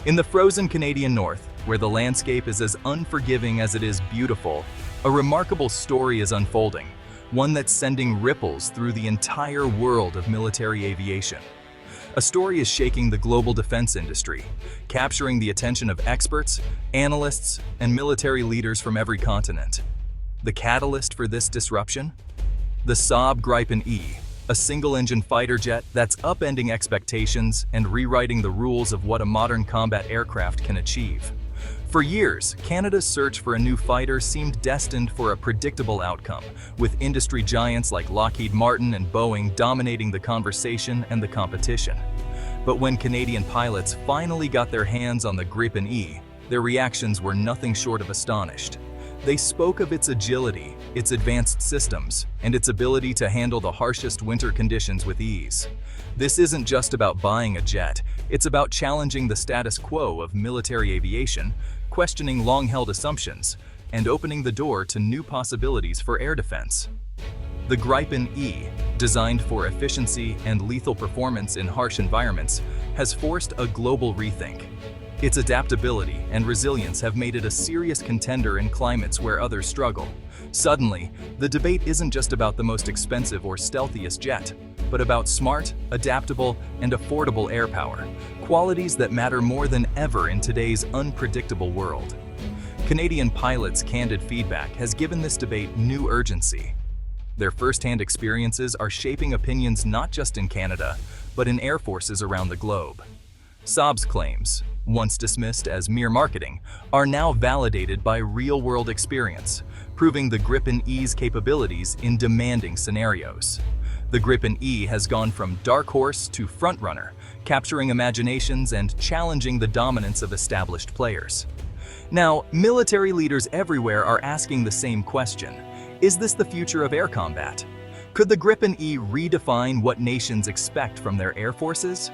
In the frozen Canadian North, where the landscape is as unforgiving as it is beautiful, a remarkable story is unfolding, one that's sending ripples through the entire world of military aviation. A story is shaking the global defense industry, capturing the attention of experts, analysts, and military leaders from every continent. The catalyst for this disruption? The Saab Gripen E, a single-engine fighter jet that's upending expectations and rewriting the rules of what a modern combat aircraft can achieve. For years, Canada's search for a new fighter seemed destined for a predictable outcome, with industry giants like Lockheed Martin and Boeing dominating the conversation and the competition. But when Canadian pilots finally got their hands on the Gripen E, their reactions were nothing short of astonished. They spoke of its agility, its advanced systems, and its ability to handle the harshest winter conditions with ease. This isn't just about buying a jet, it's about challenging the status quo of military aviation, questioning long-held assumptions, and opening the door to new possibilities for air defense. The Gripen E, designed for efficiency and lethal performance in harsh environments, has forced a global rethink. Its adaptability and resilience have made it a serious contender in climates where others struggle. Suddenly, the debate isn't just about the most expensive or stealthiest jet, but about smart, adaptable, and affordable air power, qualities that matter more than ever in today's unpredictable world. Canadian pilots' candid feedback has given this debate new urgency. Their first-hand experiences are shaping opinions not just in Canada, but in air forces around the globe. Saab's claims, once dismissed as mere marketing, are now validated by real-world experience, proving the Gripen E's capabilities in demanding scenarios. The Gripen E has gone from dark horse to frontrunner, capturing imaginations and challenging the dominance of established players. Now, military leaders everywhere are asking the same question. Is this the future of air combat? Could the Gripen E redefine what nations expect from their air forces?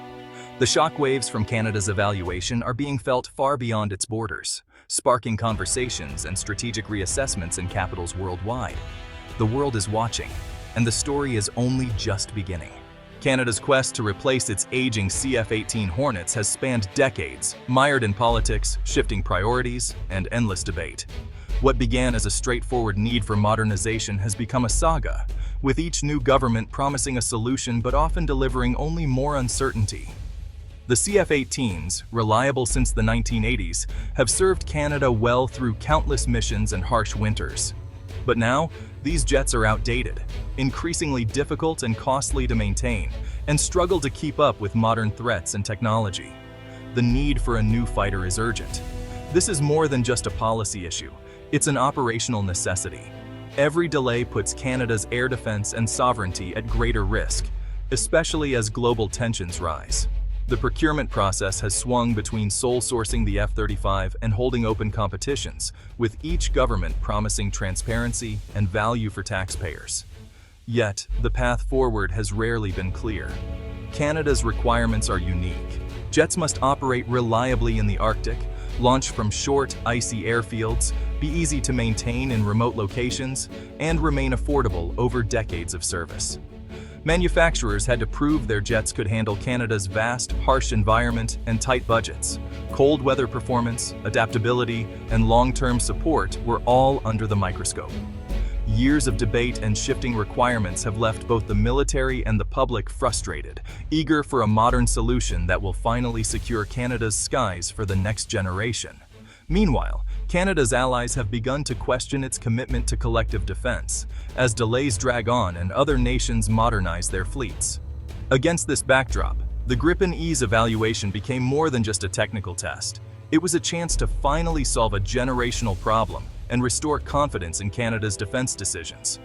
The shockwaves from Canada's evaluation are being felt far beyond its borders, sparking conversations and strategic reassessments in capitals worldwide. The world is watching, and the story is only just beginning. Canada's quest to replace its aging CF-18 Hornets has spanned decades, mired in politics, shifting priorities, and endless debate. What began as a straightforward need for modernization has become a saga, with each new government promising a solution but often delivering only more uncertainty. The CF-18s, reliable since the 1980s, have served Canada well through countless missions and harsh winters. But now, these jets are outdated, increasingly difficult and costly to maintain, and struggle to keep up with modern threats and technology. The need for a new fighter is urgent. This is more than just a policy issue, it's an operational necessity. Every delay puts Canada's air defense and sovereignty at greater risk, especially as global tensions rise. The procurement process has swung between sole sourcing the F-35 and holding open competitions, with each government promising transparency and value for taxpayers. Yet, the path forward has rarely been clear. Canada's requirements are unique. Jets must operate reliably in the Arctic, launch from short, icy airfields, be easy to maintain in remote locations, and remain affordable over decades of service. Manufacturers had to prove their jets could handle Canada's vast, harsh environment and tight budgets. Cold weather performance, adaptability, and long-term support were all under the microscope. Years of debate and shifting requirements have left both the military and the public frustrated, eager for a modern solution that will finally secure Canada's skies for the next generation. Meanwhile, Canada's allies have begun to question its commitment to collective defense, as delays drag on and other nations modernize their fleets. Against this backdrop, the Gripen E's evaluation became more than just a technical test. It was a chance to finally solve a generational problem and restore confidence in Canada's defense decisions.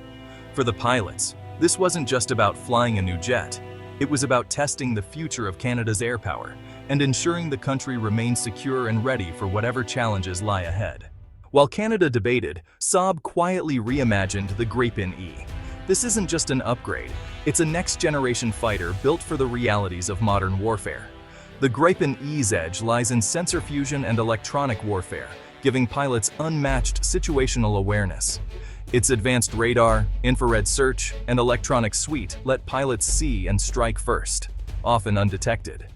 For the pilots, this wasn't just about flying a new jet. It was about testing the future of Canada's air power and ensuring the country remains secure and ready for whatever challenges lie ahead. While Canada debated, Saab quietly reimagined the Gripen E. This isn't just an upgrade, it's a next-generation fighter built for the realities of modern warfare. The Gripen E's edge lies in sensor fusion and electronic warfare, giving pilots unmatched situational awareness. Its advanced radar, infrared search, and electronic suite let pilots see and strike first, often undetected.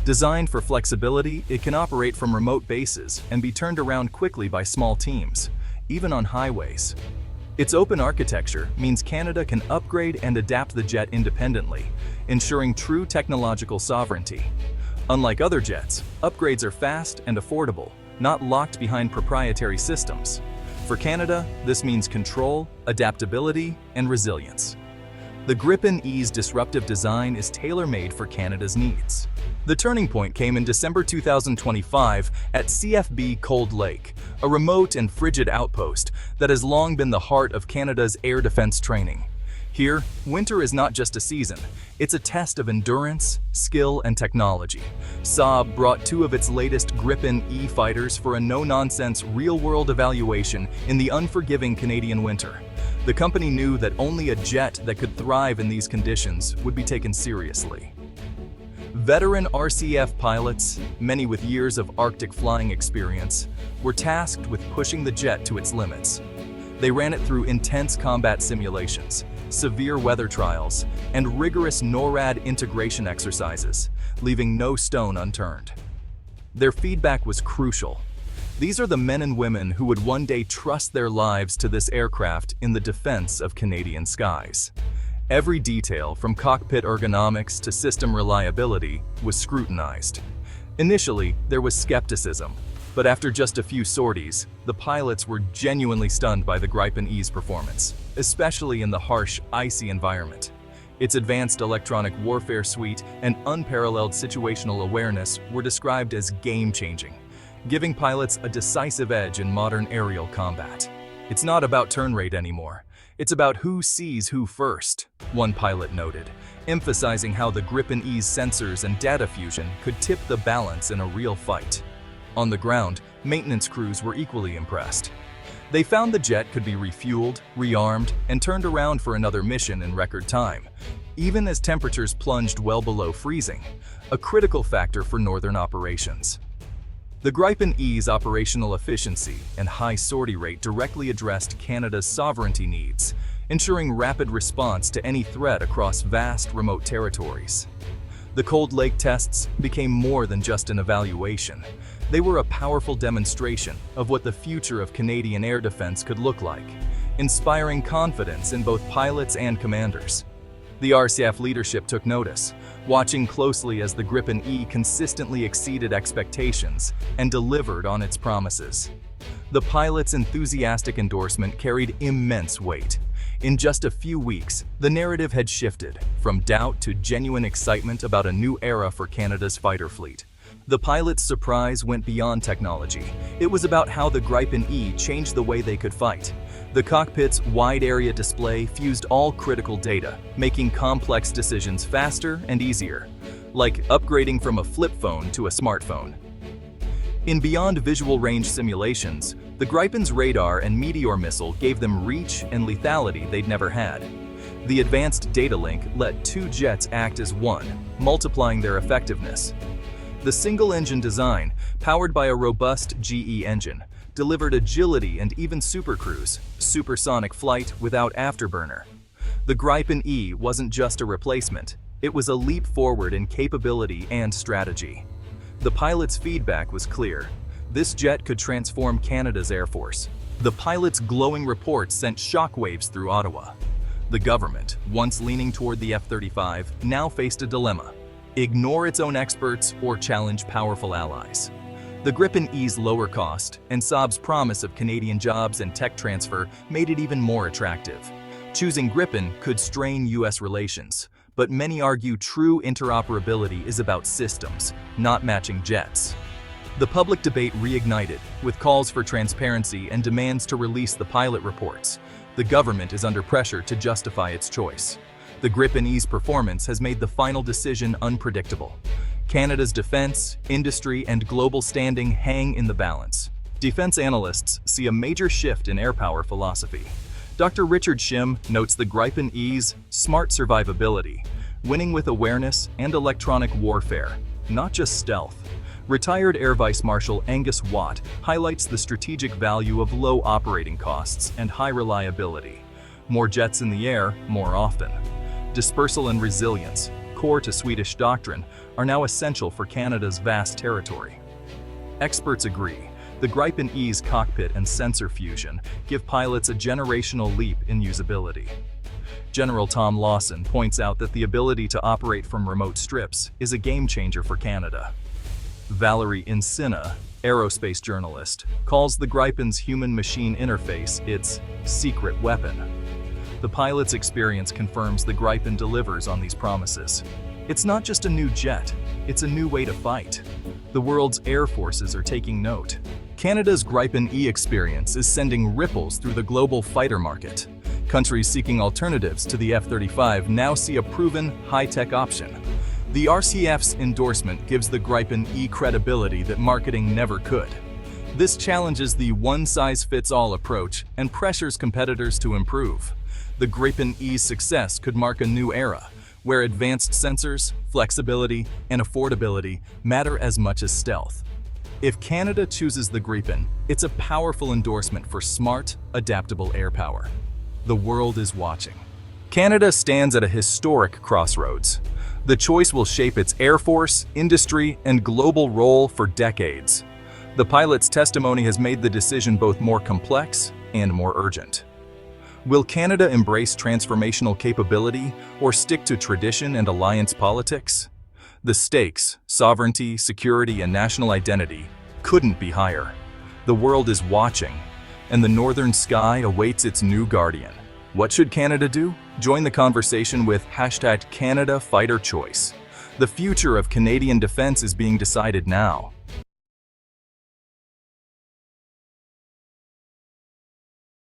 Designed for flexibility, it can operate from remote bases and be turned around quickly by small teams, even on highways. Its open architecture means Canada can upgrade and adapt the jet independently, ensuring true technological sovereignty. Unlike other jets, upgrades are fast and affordable, not locked behind proprietary systems. For Canada, this means control, adaptability, and resilience. The Gripen E's disruptive design is tailor-made for Canada's needs. The turning point came in December 2025 at CFB Cold Lake, a remote and frigid outpost that has long been the heart of Canada's air defense training. Here, winter is not just a season, it's a test of endurance, skill, and technology. Saab brought two of its latest Gripen E fighters for a no-nonsense, real-world evaluation in the unforgiving Canadian winter. The company knew that only a jet that could thrive in these conditions would be taken seriously. Veteran RCF pilots, many with years of Arctic flying experience, were tasked with pushing the jet to its limits. They ran it through intense combat simulations, severe weather trials, and rigorous NORAD integration exercises, leaving no stone unturned. Their feedback was crucial. These are the men and women who would one day trust their lives to this aircraft in the defense of Canadian skies. Every detail, from cockpit ergonomics to system reliability, was scrutinized. Initially, there was skepticism, but after just a few sorties, the pilots were genuinely stunned by the Gripen E's performance, especially in the harsh, icy environment. Its advanced electronic warfare suite and unparalleled situational awareness were described as game-changing, giving pilots a decisive edge in modern aerial combat. It's not about turn rate anymore. It's about who sees who first, one pilot noted, emphasizing how the Gripen E's sensors and data fusion could tip the balance in a real fight. On the ground, maintenance crews were equally impressed. They found the jet could be refueled, rearmed, and turned around for another mission in record time, even as temperatures plunged well below freezing, a critical factor for northern operations. The Gripen E's operational efficiency and high sortie rate directly addressed Canada's sovereignty needs, ensuring rapid response to any threat across vast, remote territories. The Cold Lake tests became more than just an evaluation. They were a powerful demonstration of what the future of Canadian air defense could look like, inspiring confidence in both pilots and commanders. The RCF leadership took notice, watching closely as the Gripen E consistently exceeded expectations and delivered on its promises. The pilots' enthusiastic endorsement carried immense weight. In just a few weeks, the narrative had shifted from doubt to genuine excitement about a new era for Canada's fighter fleet. The pilots' surprise went beyond technology. It was about how the Gripen E changed the way they could fight. The cockpit's wide-area display fused all critical data, making complex decisions faster and easier, like upgrading from a flip phone to a smartphone. In beyond visual range simulations, the Gripen's radar and Meteor missile gave them reach and lethality they'd never had. The advanced data link let two jets act as one, multiplying their effectiveness. The single-engine design, powered by a robust GE engine, delivered agility and even supercruise, supersonic flight without afterburner. The Gripen E wasn't just a replacement, it was a leap forward in capability and strategy. The pilot's feedback was clear. This jet could transform Canada's Air Force. The pilot's glowing reports sent shockwaves through Ottawa. The government, once leaning toward the F-35, now faced a dilemma: ignore its own experts or challenge powerful allies. The Gripen E's lower cost and Saab's promise of Canadian jobs and tech transfer made it even more attractive. Choosing Gripen could strain U.S. relations, but many argue true interoperability is about systems, not matching jets. The public debate reignited, with calls for transparency and demands to release the pilot reports. The government is under pressure to justify its choice. The Gripen E's performance has made the final decision unpredictable. Canada's defense, industry, and global standing hang in the balance. Defense analysts see a major shift in air power philosophy. Dr. Richard Shim notes the Gripen E's smart survivability, winning with awareness and electronic warfare, not just stealth. Retired Air Vice Marshal Angus Watt highlights the strategic value of low operating costs and high reliability. More jets in the air, more often. Dispersal and resilience. core to Swedish doctrine, are now essential for Canada's vast territory. Experts agree, the Gripen E's cockpit and sensor fusion give pilots a generational leap in usability. General Tom Lawson points out that the ability to operate from remote strips is a game-changer for Canada. Valerie Insina, aerospace journalist, calls the Gripen's human-machine interface its secret weapon. The pilot's experience confirms the Gripen delivers on these promises. It's not just a new jet, it's a new way to fight. The world's air forces are taking note. Canada's Gripen E experience is sending ripples through the global fighter market. Countries seeking alternatives to the F-35 now see a proven, high-tech option. The RCF's endorsement gives the Gripen E credibility that marketing never could. This challenges the one-size-fits-all approach and pressures competitors to improve. The Gripen E's success could mark a new era, where advanced sensors, flexibility, and affordability matter as much as stealth. If Canada chooses the Gripen, it's a powerful endorsement for smart, adaptable air power. The world is watching. Canada stands at a historic crossroads. The choice will shape its air force, industry, and global role for decades. The pilot's testimony has made the decision both more complex and more urgent. Will Canada embrace transformational capability or stick to tradition and alliance politics? The stakes, sovereignty, security, and national identity couldn't be higher. The world is watching, and the northern sky awaits its new guardian. What should Canada do? Join the conversation with #CanadaFighterChoice. The future of Canadian defense is being decided now.